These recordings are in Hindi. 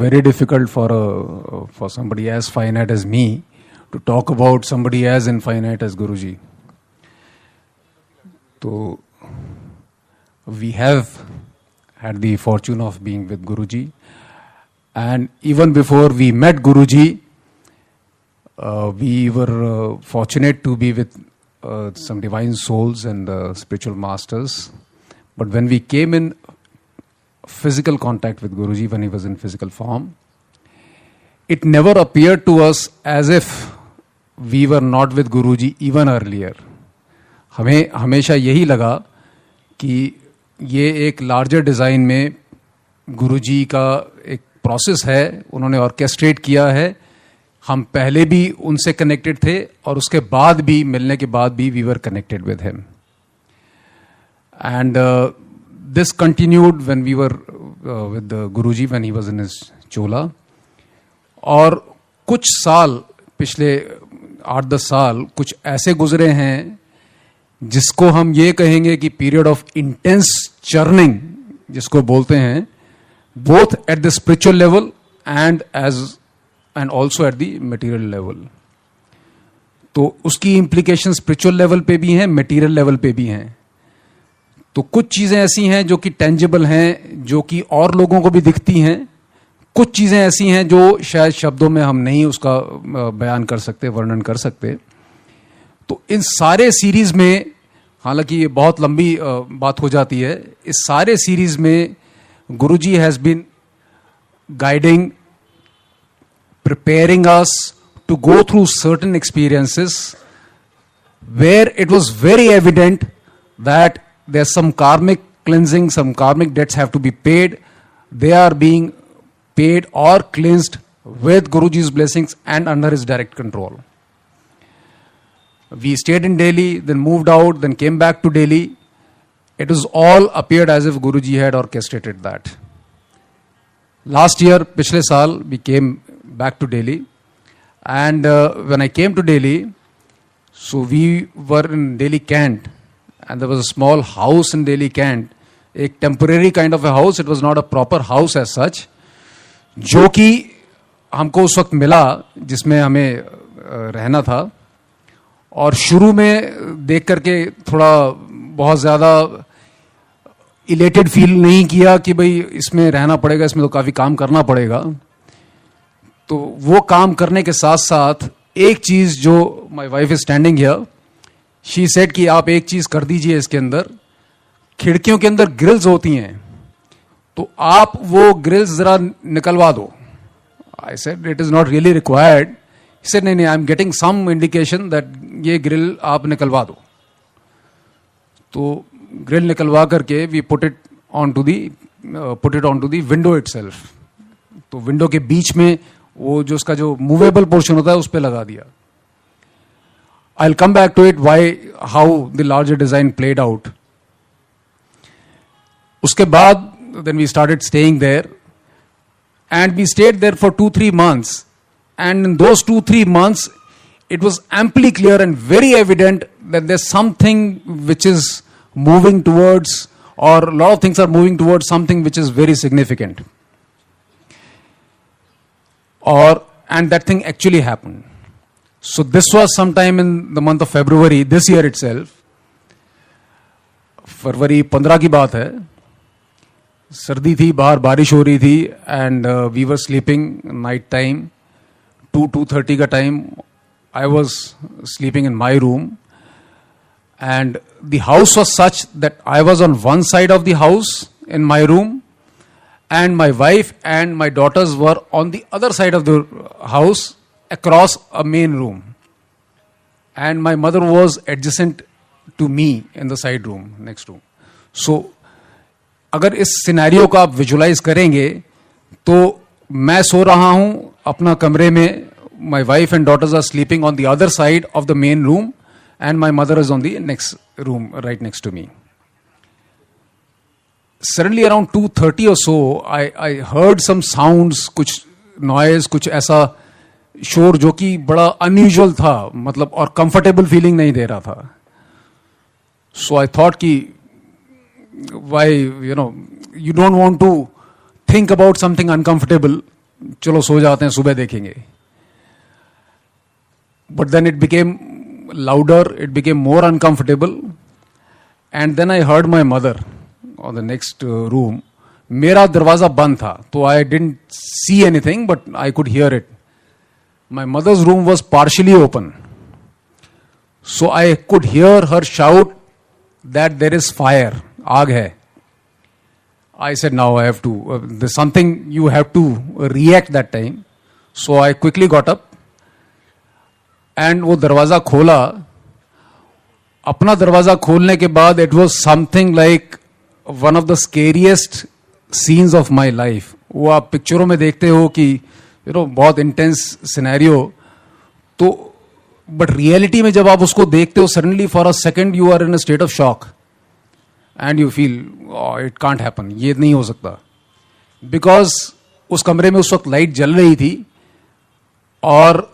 very difficult for somebody as finite as me to talk about somebody as infinite as Guruji. So we have had the fortune of being with Guruji, and even before we met Guruji, we were fortunate to be with some divine souls and spiritual masters. But when we came in physical contact with Guruji, when he was in physical form, it never appeared to us as if we were not with Guruji even earlier. हमें हमेशा यही लगा कि ये एक लार्जर डिज़ाइन में गुरुजी का एक प्रोसेस है, उन्होंने ऑर्केस्ट्रेट किया है. हम पहले भी उनसे कनेक्टेड थे और उसके बाद भी, मिलने के बाद भी, we were connected with him. And this continued when we were with Guruji when he was in his चोला. और कुछ साल, पिछले 8-10 साल कुछ ऐसे गुजरे हैं जिसको हम ये कहेंगे कि पीरियड ऑफ इंटेंस चर्निंग जिसको बोलते हैं, both at the spiritual level and also at the material level. तो उसकी इंप्लीकेशन स्पिरिचुअल लेवल पे भी हैं, मटेरियल लेवल पे भी हैं. तो कुछ चीजें ऐसी हैं जो कि टेंजिबल हैं, जो कि और लोगों को भी दिखती हैं. कुछ चीजें ऐसी हैं जो शायद शब्दों में हम नहीं उसका बयान कर सकते, वर्णन कर सकते. तो इन सारे सीरीज में, हालांकि ये बहुत लंबी बात हो जाती है, इस सारे सीरीज में Guruji has been guiding, preparing us to go through certain experiences where it was very evident that there's some karmic cleansing, some karmic debts have to be paid. They are being paid or cleansed with Guruji's blessings and under his direct control. We stayed in Delhi, then moved out, then came back to Delhi. It was all appeared as if Guruji had orchestrated that. Last year, पिछले साल, we came back to Delhi, and when I came to Delhi, so we were in Delhi Cant, and there was a small house in Delhi Cant, a temporary kind of a house. It was not a proper house as such, जो कि हमको उस वक्त मिला जिसमें हमें रहना था. और शुरू में देख करके थोड़ा बहुत ज़्यादा इलेटेड फील नहीं किया कि भाई इसमें रहना पड़ेगा, इसमें तो काफ़ी काम करना पड़ेगा. तो वो काम करने के साथ साथ एक चीज़ जो my wife is standing here, she said कि आप एक चीज़ कर दीजिए, इसके अंदर खिड़कियों के अंदर ग्रिल्स होती हैं, तो आप वो ग्रिल्स ज़रा निकलवा दो. I said it is not really required. Said नहीं, I am getting some indication that ये ग्रिल आप निकलवा दो. तो ग्रिल निकलवा करके we put it on to the window itself. तो विंडो के बीच में वो जो उसका जो मूवेबल पोर्शन होता है उस पर लगा दिया. I will come back to it why, how the larger design played out. उसके बाद then we started staying there, and we stayed there for 2-3 months. And in those 2-3 months, it was amply clear and very evident that there's something which is moving towards, or a lot of things are moving towards something which is very significant. And that thing actually happened. So this was sometime in the month of February, this year itself. फरवरी 15 की बात है. सर्दी थी, बाहर बारिश हो रही थी, and we were sleeping night time. 2:30 का time, I was sleeping in my room, and the house was such that I was on one side of the house in my room, and my wife and my daughters were on the other side of the house across a main room, and my mother was adjacent to me in the side room, next room. So अगर इस सिनेरियो को आप विजुलाइज करेंगे तो मैं सो रहा हूं अपना कमरे में, my wife and daughters are sleeping on the other side of the main room, and my mother is on the next room right next to me. Suddenly around 2:30 or so, I heard some sounds, कुछ noise, कुछ ऐसा शोर जो कि बड़ा unusual था, मतलब और comfortable feeling नहीं दे रहा था. So I thought कि why, you don't want to think about something uncomfortable, चलो सो जाते हैं, सुबह देखेंगे. But then it became louder, it became more uncomfortable. And then I heard my mother on the next room. मेरा दरवाजा बंद था, तो I didn't see anything, but I could hear it. My mother's room was partially open. So I could hear her shout that there is fire, आग है. I said, now I have to, there's something you have to react that time. So I quickly got up and वो दरवाजा खोला. अपना दरवाजा खोलने के बाद it was something like one of the scariest scenes of my life. वो आप पिक्चरों में देखते हो कि बहुत इंटेंस सिनेरियो, तो बट रियलिटी में जब आप उसको देखते हो, suddenly for a second you are in a state of shock and you feel it can't happen, ये नहीं हो सकता. बिकॉज उस कमरे में उस वक्त लाइट जल रही थी और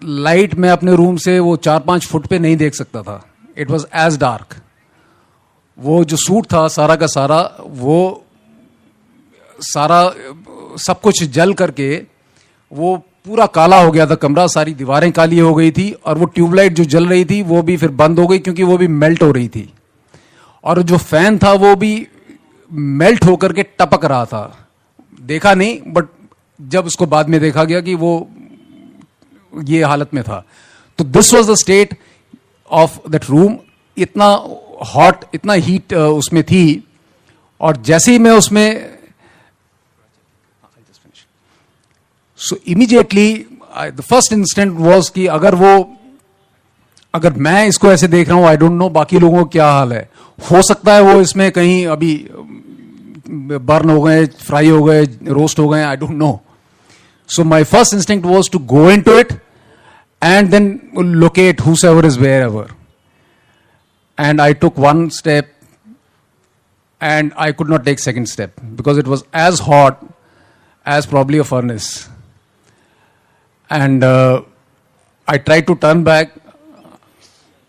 लाइट में अपने रूम से वो 4-5 फुट पे नहीं देख सकता था. It was as dark. वो जो सूट था सारा का सारा, वो सारा सब कुछ जल करके वो पूरा काला हो गया था कमरा. सारी दीवारें काली हो गई थी और वो ट्यूबलाइट जो जल रही थी वो भी फिर बंद हो गई क्योंकि वो भी मेल्ट हो रही थी. और जो फैन था वो भी मेल्ट होकर के टपक रहा था. देखा नहीं, बट जब उसको बाद में देखा गया कि वो ये हालत में था. तो this was the state of that room. इतना हॉट, इतना हीट उसमें थी. और जैसे ही मैं उसमें, सो immediately the first instant was कि अगर मैं इसको ऐसे देख रहा हूं, आई डोंट नो बाकी लोगों को क्या हाल है. हो सकता है वो इसमें कहीं अभी बर्न हो गए, फ्राई हो गए, रोस्ट हो गए, I don't know. So my first instinct was to go into it and then locate whosoever is wherever. And I took one step and I could not take second step because it was as hot as probably a furnace. And I tried to turn back.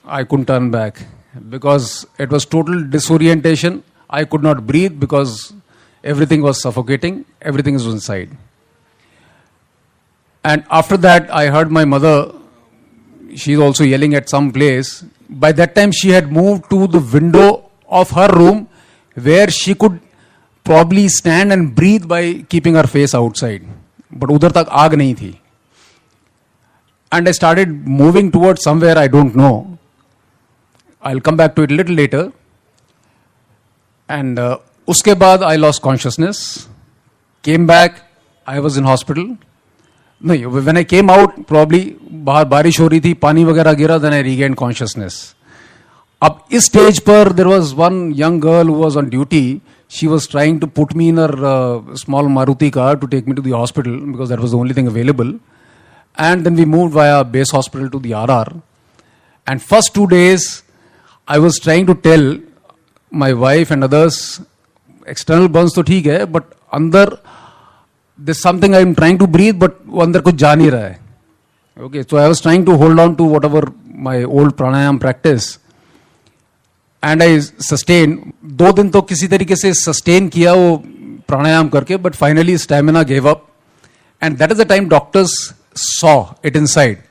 I couldn't turn back because it was total disorientation. I could not breathe because everything was suffocating. Everything was inside. And after that, I heard my mother. She's also yelling at some place. By that time, she had moved to the window of her room where she could probably stand and breathe by keeping her face outside. But उधर तक आग नहीं थी. And I started moving towards somewhere I don't know. I'll come back to it a little later. And उसके बाद I lost consciousness. Came back. I was in hospital. नहीं, when I came out, probably बाहर बारिश हो रही थी, पानी वगैरह गिरा, then I regained consciousness. अब इस स्टेज पर there was one young girl who was on duty. She was trying to put me in her small Maruti car to take me to the hospital because that was the only thing available. And then we moved via base hospital to the RR. And first 2 days, I was trying to tell my wife and others, external burns तो ठीक है, but अंदर there's something I'm trying to breathe, but वो अंदर कुछ जा नहीं रहा है. Okay, so I was trying to hold on to whatever my old pranayam practice, and I sustained. 2 दिन तो किसी तरीके से sustain किया वो प्राणायाम करके, but finally stamina gave up, and that is the time doctors saw it inside.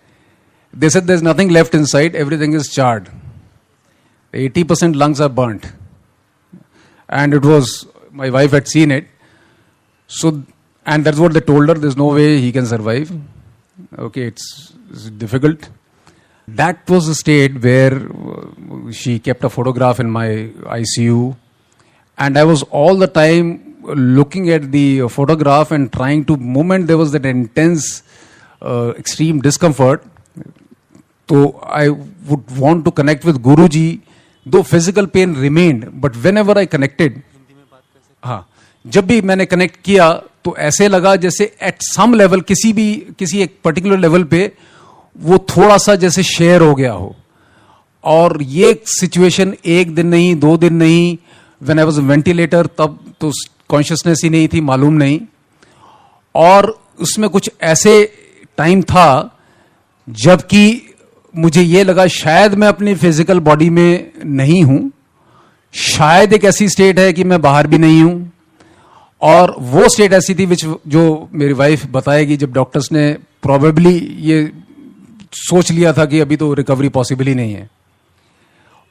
They said there's nothing left inside, everything is charred. 80% lungs are burnt, and it was, my wife had seen it, so. And that's what they told her, there's no way he can survive. Okay, it's difficult. That was the state where she kept a photograph in my ICU. And I was all the time looking at the photograph and trying to, moment there was that intense, extreme discomfort. So I would want to connect with Guruji, though physical pain remained. But whenever I connected, हाँ, जब भी मैंने कनेक्ट किया तो ऐसे लगा जैसे एट सम लेवल, किसी एक पर्टिकुलर लेवल पे वो थोड़ा सा जैसे शेयर हो गया हो. और ये सिचुएशन 1 दिन नहीं, 2 दिन नहीं. व्हेन आई वाज वेंटिलेटर तब तो कॉन्शियसनेस ही नहीं थी, मालूम नहीं. और उसमें कुछ ऐसे टाइम था जबकि मुझे ये लगा शायद मैं अपनी फिजिकल बॉडी में नहीं हूं, शायद एक ऐसी स्टेट है कि मैं बाहर भी नहीं हूं. और वो स्टेट ऐसी थी जो मेरी वाइफ बताएगी, जब डॉक्टर्स ने प्रोबेबली ये सोच लिया था कि अभी तो रिकवरी पॉसिबल ही नहीं है,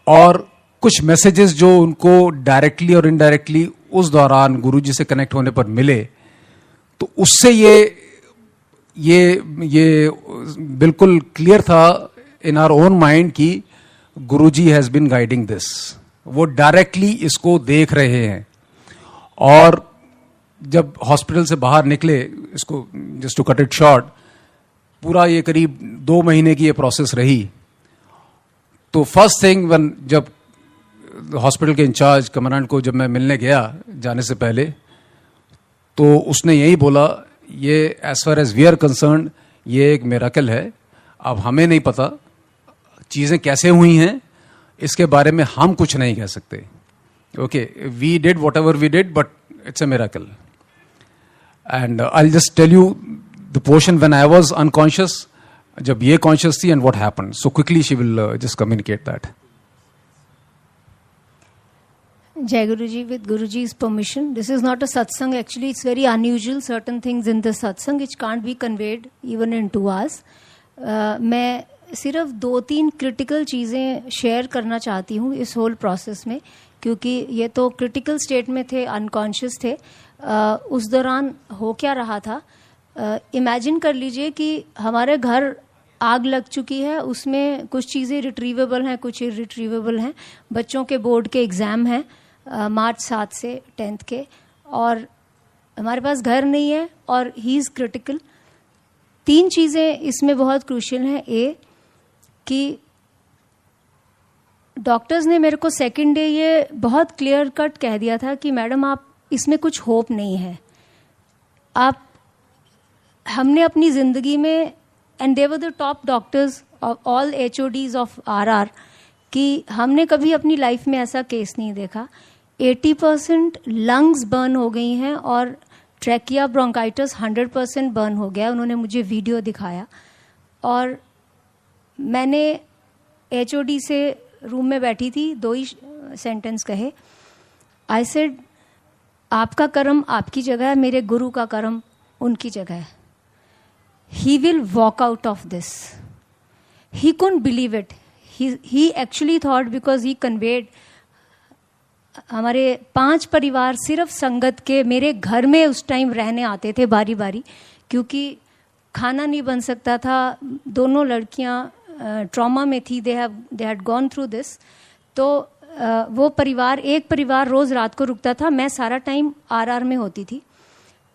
और कुछ मैसेजेस जो उनको डायरेक्टली और इनडायरेक्टली उस दौरान गुरुजी से कनेक्ट होने पर मिले, तो उससे ये बिल्कुल क्लियर था इन आवर ओन माइंड कि गुरुजी हैज बीन गाइडिंग दिस। वो डायरेक्टली इसको देख रहे हैं। और जब हॉस्पिटल से बाहर निकले, इसको just to cut it short, पूरा ये करीब 2 महीने की ये प्रोसेस रही। तो फर्स्ट थिंग वन, जब हॉस्पिटल के इंचार्ज कमांडेंट को जब मैं मिलने गया जाने से पहले, तो उसने यही बोला, ये as far as we are concern ये एक मिरेकल है। अब हमें नहीं पता चीज़ें कैसे हुई हैं, इसके बारे में हम कुछ नहीं कह सकते। Okay, we did whatever we did, but it's a miracle. And I will just tell you the portion when I was unconscious, जब ये कॉन्शियस थी, and what happened. So quickly she will just communicate that. Jai Guruji, with Guruji's permission. This is not a satsang. Actually, it's very unusual. Certain things in the satsang which can't be conveyed even in 2 hours. मैं सिर्फ 2-3 क्रिटिकल चीज़ें शेयर करना चाहती हूँ इस होल प्रोसेस में, क्योंकि ये तो क्रिटिकल स्टेट में थे, अनकॉन्शियस थे। उस दौरान हो क्या रहा था, इमेजिन कर लीजिए कि हमारे घर आग लग चुकी है, उसमें कुछ चीज़ें रिट्रीवेबल हैं, कुछ इरिट्रीवेबल हैं। बच्चों के बोर्ड के एग्ज़ाम हैं मार्च 7 से 10th के, और हमारे पास घर नहीं है, और ही इज़ क्रिटिकल। 3 चीज़ें इसमें बहुत क्रूशियल हैं। ए, कि डॉक्टर्स ने मेरे को सेकेंड डे ये बहुत क्लियर कट कह दिया था कि मैडम आप इसमें कुछ होप नहीं है। हमने अपनी ज़िंदगी में, and they were the top doctors of all HODs of RR, कि हमने कभी अपनी लाइफ में ऐसा केस नहीं देखा। 80% लंग्स बर्न हो गई हैं और ट्रैकिया ब्रोंकाइटिस 100% बर्न हो गया। उन्होंने मुझे वीडियो दिखाया, और मैंने HOD से रूम में बैठी थी, 2 ही सेंटेंस कहे। आई सेड, आपका कर्म आपकी जगह है, मेरे गुरु का कर्म उनकी जगह है। He will walk out of this. He couldn't believe it. he actually thought, because he conveyed, हमारे 5 परिवार सिर्फ संगत के मेरे घर में उस टाइम रहने आते थे बारी बारी, क्योंकि खाना नहीं बन सकता था। दोनों लड़कियां ट्रॉमा में थी, they had gone through this. तो वो परिवार, एक परिवार रोज़ रात को रुकता था। मैं सारा टाइम RR में होती थी।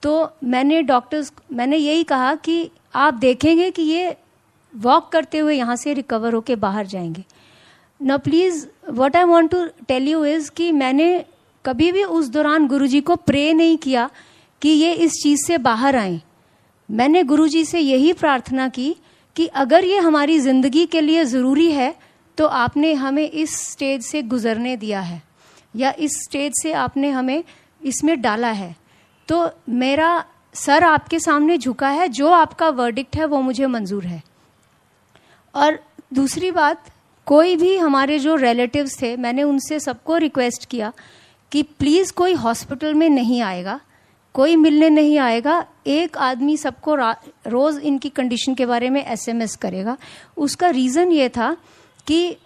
तो मैंने यही कहा कि आप देखेंगे कि ये वॉक करते हुए यहाँ से रिकवर होके बाहर जाएंगे। Now please, what I want to tell you is कि मैंने कभी भी उस दौरान गुरुजी को प्रे नहीं किया कि ये इस चीज़ से बाहर आएं। मैंने गुरुजी से यही प्रार्थना की कि अगर ये हमारी ज़िंदगी के लिए ज़रूरी है, तो आपने हमें इस स्टेज से गुजरने दिया है, या इस स्टेज से आपने हमें इसमें डाला है। तो मेरा सर आपके सामने झुका है, जो आपका वर्डिक्ट है वो मुझे मंजूर है। और दूसरी बात, कोई भी हमारे जो रिलेटिव्स थे, मैंने उनसे सबको रिक्वेस्ट किया कि प्लीज़ कोई हॉस्पिटल में नहीं आएगा, कोई मिलने नहीं आएगा। एक आदमी सबको रोज़ इनकी कंडीशन के बारे में SMS करेगा। उसका रीज़न ये था कि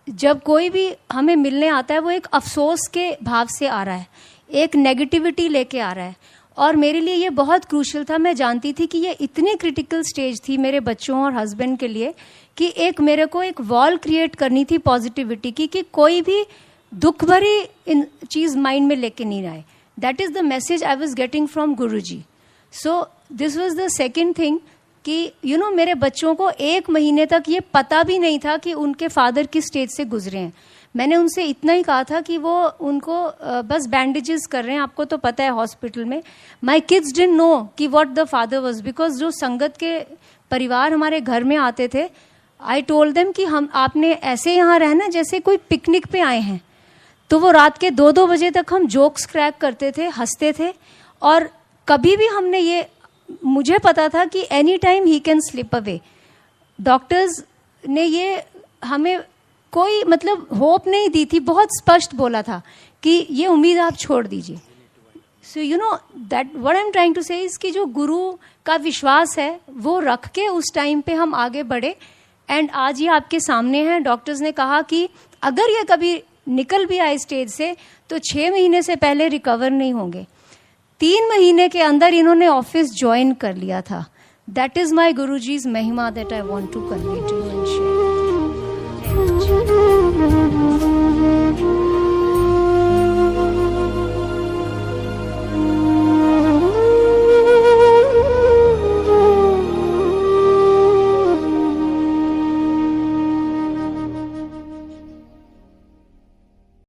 जब कोई भी हमें मिलने आता है, वो एक अफसोस के भाव से आ रहा है, एक नेगेटिविटी लेके आ रहा है। और मेरे लिए ये बहुत क्रूशियल था। मैं जानती थी कि ये इतनी क्रिटिकल स्टेज थी मेरे बच्चों और हस्बैंड के लिए कि मेरे को एक वॉल क्रिएट करनी थी पॉजिटिविटी की, कि कोई भी दुख भरी चीज़ माइंड में लेके नहीं आए। That is the message I was getting from Guruji. So this was the second thing कि मेरे बच्चों को 1 महीने तक ये पता भी नहीं था कि उनके फादर किस स्टेज से गुजरे हैं। मैंने उनसे इतना ही कहा था कि वो उनको बस बैंडेजेस कर रहे हैं, आपको तो पता है हॉस्पिटल में। माई किड्स डिडंट नो कि what the father was, because जो संगत के परिवार हमारे घर में आते थे, आई टोल्ड देम कि आपने ऐसे यहाँ रहना जैसे कोई पिकनिक पे आए हैं। तो वो रात के 2-2 बजे तक हम जोक्स क्रैक करते थे, हंसते थे। और कभी भी हमने मुझे पता था कि any time he can slip away. Doctors ने ये हमें कोई होप नहीं दी थी, बहुत स्पष्ट बोला था कि ये उम्मीद आप छोड़ दीजिए। So you know that what I am trying to say is कि जो गुरु का विश्वास है वो रख के उस टाइम पे हम आगे बढ़े. एंड आज ये आपके सामने है. डॉक्टर्स ने कहा कि अगर ये कभी निकल भी आए स्टेज से तो 6 महीने से पहले रिकवर नहीं होंगे. 3 महीने के अंदर इन्होंने ऑफिस ज्वाइन कर लिया था. दैट इज माई गुरुजी's महिमा that I want to convey to you and share.